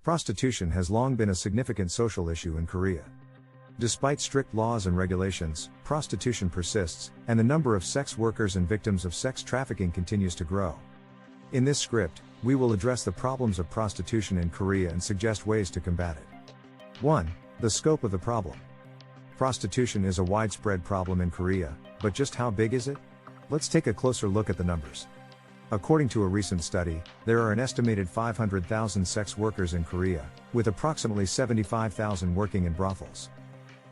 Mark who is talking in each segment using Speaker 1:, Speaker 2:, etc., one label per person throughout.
Speaker 1: Prostitution has long been a significant social issue in Korea. Despite strict laws and regulations, prostitution persists, and the number of sex workers and victims of sex trafficking continues to grow. In this script, we will address the problems of prostitution in Korea and suggest ways to combat it. 1. The scope of the problem. Prostitution is a widespread problem in Korea, but just how big is it? Let's take a closer look at the numbers. According to a recent study, there are an estimated 500,000 sex workers in Korea, with approximately 75,000 working in brothels.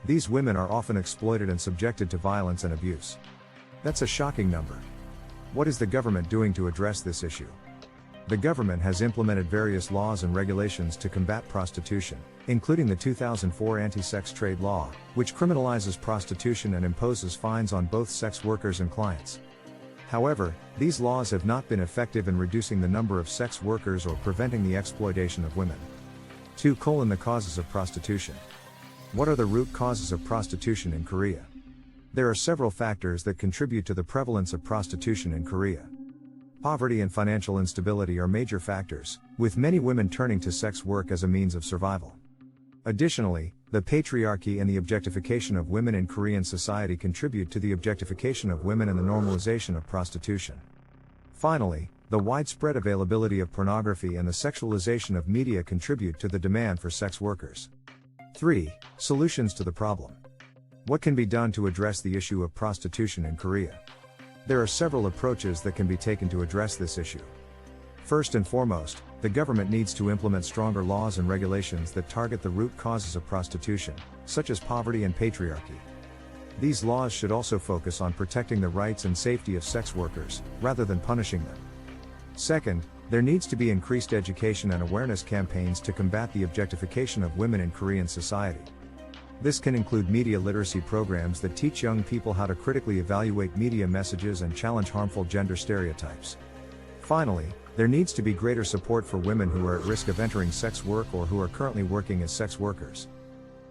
Speaker 1: These women are often exploited and subjected to violence and abuse. That's a shocking number. What is the government doing to address this issue? The government has implemented various laws and regulations to combat prostitution, including the 2004 anti-sex trade law, which criminalizes prostitution and imposes fines on both sex workers and clients. However, these laws have not been effective in reducing the number of sex workers or preventing the exploitation of women. 2. The causes of prostitution. What are the root causes of prostitution in Korea? There are several factors that contribute to the prevalence of prostitution in Korea. Poverty and financial instability are major factors, with many women turning to sex work as a means of survival. Additionally, the patriarchy and the objectification of women in Korean society contribute to the objectification of women and the normalization of prostitution. Finally, the widespread availability of pornography and the sexualization of media contribute to the demand for sex workers. 3. Solutions to the problem. What can be done to address the issue of prostitution in Korea? There are several approaches that can be taken to address this issue. First and foremost, the government needs to implement stronger laws and regulations that target the root causes of prostitution, such as poverty and patriarchy. These laws should also focus on protecting the rights and safety of sex workers, rather than punishing them. Second, there needs to be increased education and awareness campaigns to combat the objectification of women in Korean society. This can include media literacy programs that teach young people how to critically evaluate media messages and challenge harmful gender stereotypes. Finally, there needs to be greater support for women who are at risk of entering sex work or who are currently working as sex workers.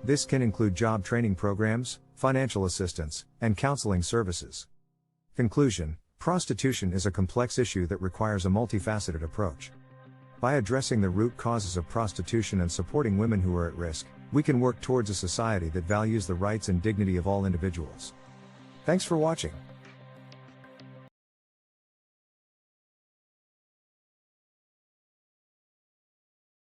Speaker 1: This can include job training programs, financial assistance, and counseling services. Conclusion: prostitution is a complex issue that requires a multifaceted approach. By addressing the root causes of prostitution and supporting women who are at risk, we can work towards a society that values the rights and dignity of all individuals. Thanks for watching.